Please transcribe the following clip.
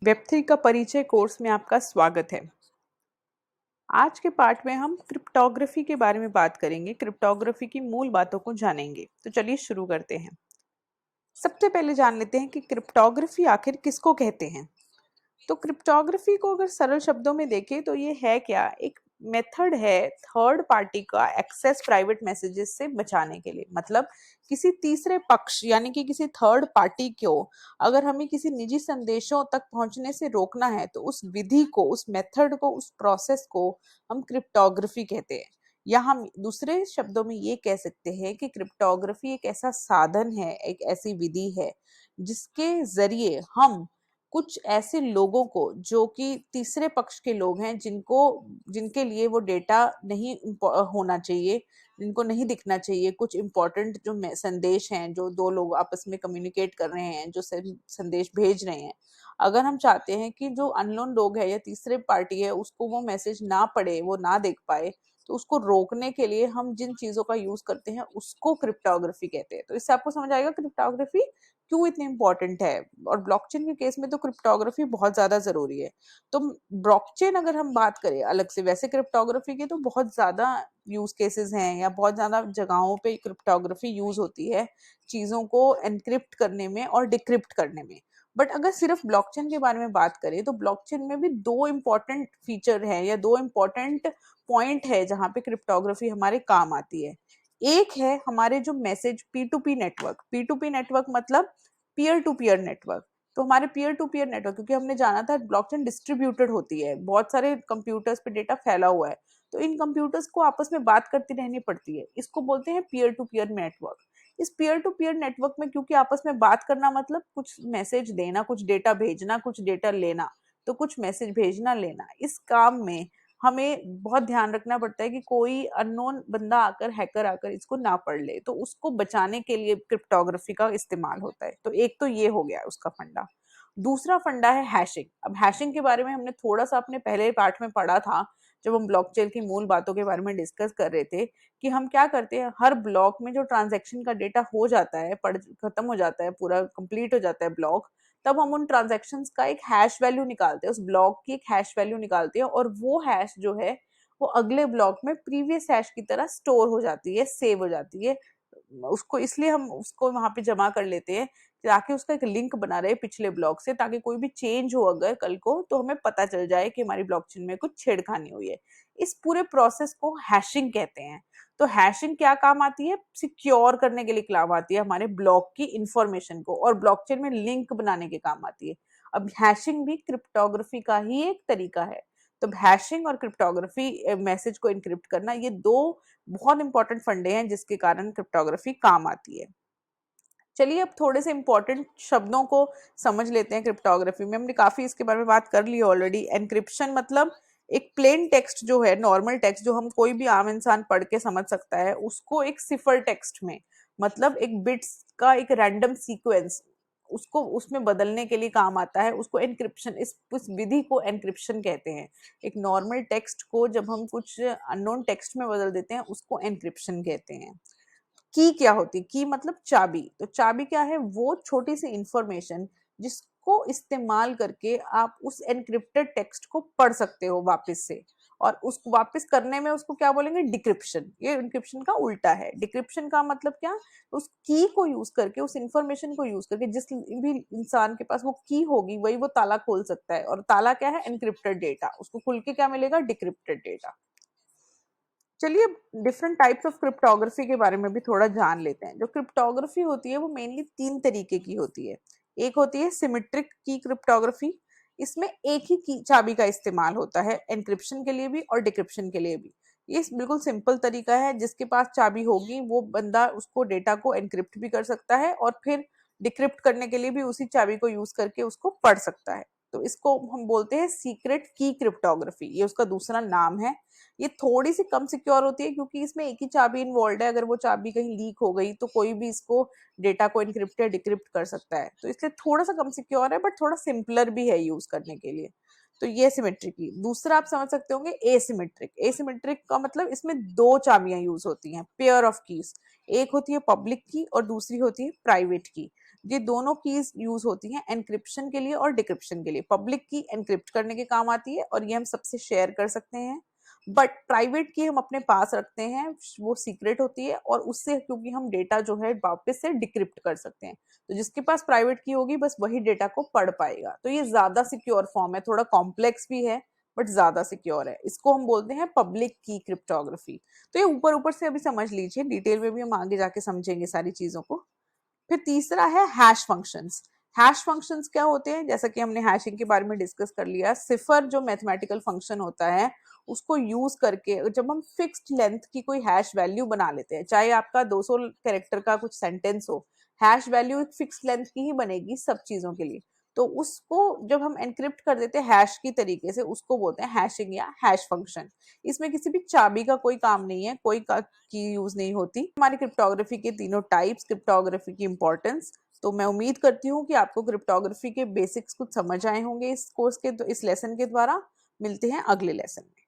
Web3 का परिचय course में आपका स्वागत है। आज के पार्ट में हम क्रिप्टोग्राफी के बारे में बात करेंगे। क्रिप्टोग्राफी की मूल बातों को जानेंगे। तो चलिए शुरू करते हैं। सबसे पहले जान लेते हैं कि क्रिप्टोग्राफी आखिर किसको कहते हैं। तो क्रिप्टोग्राफी को अगर सरल शब्दों में देखें तो ये है क्या, एक मेथड है थर्ड पार्टी का एक्सेस प्राइवेट मैसेजेस से बचाने के लिए। मतलब किसी तीसरे पक्ष यानी कि किसी थर्ड पार्टी को अगर हमें किसी निजी संदेशों तक पहुंचने से रोकना है तो उस विधि को, उस मेथड को, उस प्रोसेस को हम क्रिप्टोग्राफी कहते हैं। या हम दूसरे शब्दों में ये कह सकते हैं कि क्रिप्टोग्राफी एक ऐसा साधन है, एक ऐसी विधि है जिसके जरिए हम कुछ ऐसे लोगों को जो कि तीसरे पक्ष के लोग हैं, जिनके लिए वो डेटा नहीं होना चाहिए, जिनको नहीं दिखना चाहिए, कुछ इंपॉर्टेंट जो संदेश हैं, जो दो लोग आपस में कम्युनिकेट कर रहे हैं, जो संदेश भेज रहे हैं, अगर हम चाहते हैं कि जो अननोन लोग है या तीसरे पार्टी है उसको वो मैसेज ना पढ़े, वो ना देख पाए, तो उसको रोकने के लिए हम जिन चीजों का यूज करते हैं उसको क्रिप्टोग्राफी कहते हैं। तो इससे आपको समझ आएगा क्रिप्टोग्राफी क्यों इतनी इंपॉर्टेंट है। और ब्लॉकचेन के केस में तो क्रिप्टोग्राफी बहुत ज्यादा जरूरी है। तो ब्लॉकचेन अगर हम बात करें अलग से, वैसे क्रिप्टोग्राफी के तो बहुत ज्यादा यूज केसेस हैं या बहुत ज्यादा जगहों पे क्रिप्टोग्राफी यूज होती है चीजों को एनक्रिप्ट करने में और डिक्रिप्ट करने में। बट अगर सिर्फ ब्लॉकचेन के बारे में बात करें तो ब्लॉकचेन में भी दो इंपॉर्टेंट फीचर है या दो इंपॉर्टेंट पॉइंट है जहां पे क्रिप्टोग्राफी हमारे काम आती है। एक है हमारे जो message P2P network. P2P network मतलब पीयर टू पीयर नेटवर्क। तो हमारे पीयर टू पीयर नेटवर्क, क्योंकि हमने जाना था ब्लॉकचेन डिस्ट्रीब्यूटेड होती है, बहुत सारे कंप्यूटर्स पे डेटा फैला हुआ है, तो इन कंप्यूटर्स को आपस में बात करती रहनी पड़ती है। इसको बोलते हैं पीयर टू पीयर नेटवर्क। इस पीयर टू पीयर नेटवर्क में क्योंकि आपस में बात करना मतलब कुछ मैसेज देना, कुछ डेटा भेजना, कुछ डेटा लेना, तो कुछ मैसेज भेजना लेना, इस काम में हमें बहुत ध्यान रखना पड़ता है कि कोई अननोन बंदा आकर, हैकर आकर इसको ना पढ़ ले। तो उसको बचाने के लिए क्रिप्टोग्राफी का इस्तेमाल होता है। तो एक तो ये हो गया उसका फंडा। दूसरा फंडा है हैशिंग। अब हैशिंग के बारे में हमने थोड़ा सा अपने पहले पार्ट में पढ़ा था, जब हम ब्लॉकचेन की मूल बातों के बारे में डिस्कस कर रहे थे कि हम क्या करते हैं, हर ब्लॉक में जो ट्रांजैक्शन का डेटा हो जाता है, पढ़ खत्म हो जाता है, पूरा कंप्लीट हो जाता है ब्लॉक, तब हम उन ट्रांजैक्शंस का एक हैश वैल्यू निकालते हैं, उस ब्लॉक की एक हैश वैल्यू निकालते हैं, और वो हैश जो है वो अगले ब्लॉक में प्रीवियस हैश की तरह स्टोर हो जाती है, सेव हो जाती है। उसको इसलिए हम उसको वहां पे जमा कर लेते हैं ताकि उसका एक लिंक बना रहे पिछले ब्लॉक से, ताकि कोई भी चेंज हो अगर कल को तो हमें पता चल जाए कि हमारी ब्लॉकचेन में कुछ छेड़खानी हुई है। इस पूरे प्रोसेस को हैशिंग कहते हैं। तो हैशिंग क्या काम आती है, सिक्योर करने के लिए काम आती है हमारे ब्लॉक की इंफॉर्मेशन को, और ब्लॉकचेन में लिंक बनाने के काम आती है। अब हैशिंग भी क्रिप्टोग्राफी का ही एक तरीका है। तो हैशिंग और क्रिप्टोग्राफी, मैसेज को इनक्रिप्ट करना, ये दो बहुत इंपॉर्टेंट फंडे हैं जिसके कारण क्रिप्टोग्राफी काम आती है। चलिए अब थोड़े से इंपॉर्टेंट शब्दों को समझ लेते हैं। क्रिप्टोग्राफी में हमने काफी इसके बारे में बात कर ली ऑलरेडी। एनक्रिप्शन मतलब एक प्लेन टेक्स्ट जो है, नॉर्मल टेक्स्ट जो हम कोई भी आम इंसान पढ़ के समझ सकता है, उसको एक सिफर टेक्स्ट में, मतलब एक बिट्स का एक रैंडम सीक्वेंस, उसको उसमें बदलने के लिए काम आता है। उसको एनक्रिप्शन, इस विधि को एनक्रिप्शन कहते हैं। एक नॉर्मल टेक्स्ट को जब हम कुछ अननोन टेक्स्ट में बदल देते हैं उसको एनक्रिप्शन कहते हैं। की क्या होती है, की मतलब चाबी। तो चाबी क्या है, वो छोटी सी इंफॉर्मेशन जिसको इस्तेमाल करके आप उस एनक्रिप्टेड टेक्स्ट को पढ़ सकते हो वापस से, और उसको वापस करने में उसको क्या बोलेंगे, डिक्रिप्शन। ये इंक्रिप्शन का उल्टा है। डिक्रिप्शन का मतलब क्या, उस की को यूज करके, उस इंफॉर्मेशन को यूज करके, जिस भी इंसान के पास वो की होगी वही वो ताला खोल सकता है, और ताला क्या है, एनक्रिप्टेड डेटा, उसको खुल के क्या मिलेगा, डिक्रिप्टेड डेटा। चलिए डिफरेंट टाइप्स ऑफ क्रिप्टोग्राफी के बारे में भी थोड़ा जान लेते हैं। जो क्रिप्टोग्राफी होती है वो मेनली तीन तरीके की होती है। एक होती है सिमेट्रिक की क्रिप्टोग्राफी। इसमें एक ही की चाबी का इस्तेमाल होता है, एनक्रिप्शन के लिए भी और डिक्रिप्शन के लिए भी। ये बिल्कुल सिंपल तरीका है, जिसके पास चाबी होगी वो बंदा उसको डेटा को एनक्रिप्ट भी कर सकता है और फिर डिक्रिप्ट करने के लिए भी उसी चाबी को यूज करके उसको पढ़ सकता है। तो इसको हम बोलते हैं सीक्रेट की क्रिप्टोग्राफी, ये उसका दूसरा नाम है। ये थोड़ी सी कम सिक्योर होती है क्योंकि इसमें एक ही चाबी इन्वॉल्व है। अगर वो चाबी कहीं लीक हो गई तो कोई भी इसको डेटा को इनक्रिप्ट या डिक्रिप्ट कर सकता है, तो इसलिए थोड़ा सा कम सिक्योर है, बट थोड़ा सिंपलर भी है यूज करने के लिए। तो ये सिमेट्रिक की। दूसरा आप समझ सकते होंगे एसिमेट्रिक। एसिमेट्रिक का मतलब इसमें दो चाबियां यूज होती हैं, पेयर ऑफ कीज। एक होती है पब्लिक की और दूसरी होती है प्राइवेट की। ये दोनों कीज यूज होती हैं एनक्रिप्शन के लिए और डिक्रिप्शन के लिए। पब्लिक की एनक्रिप्ट करने के काम आती है और ये हम सबसे शेयर कर सकते हैं, बट प्राइवेट की हम अपने पास रखते हैं, वो सीक्रेट होती है और उससे क्योंकि हम डेटा जो है वापस से डिक्रिप्ट कर सकते हैं। तो जिसके पास प्राइवेट की होगी बस वही डेटा को पढ़ पाएगा। तो ये ज्यादा सिक्योर फॉर्म है, थोड़ा कॉम्प्लेक्स भी है बट ज्यादा सिक्योर है। इसको हम बोलते हैं पब्लिक की क्रिप्टोग्राफी। तो ये ऊपर ऊपर से अभी समझ लीजिए, डिटेल में भी हम आगे जाके समझेंगे सारी चीजों को। फिर तीसरा है हैश फंक्शंस। हैश फंक्शंस क्या होते हैं? जैसा कि हमने हैशिंग के बारे में डिस्कस कर लिया, सिफर जो मैथमेटिकल फंक्शन होता है उसको यूज करके जब हम फिक्स्ड लेंथ की कोई हैश वैल्यू बना लेते हैं, चाहे आपका 200 कैरेक्टर का कुछ सेंटेंस हो, हैश वैल्यू एक फिक्स्ड लेंथ की ही बनेगी सब चीजों के लिए। तो उसको जब हम एनक्रिप्ट कर देते हैं हैश की तरीके से, उसको बोलते हैं हैशिंग या हैश फंक्शन। इसमें किसी भी चाबी का कोई काम नहीं है, कोई की यूज नहीं होती। हमारी क्रिप्टोग्राफी के तीनों टाइप्स, क्रिप्टोग्राफी की इंपॉर्टेंस। तो मैं उम्मीद करती हूँ कि आपको क्रिप्टोग्राफी के बेसिक्स कुछ समझ आए होंगे इस कोर्स के, इस लेसन के द्वारा। मिलते हैं अगले लेसन में।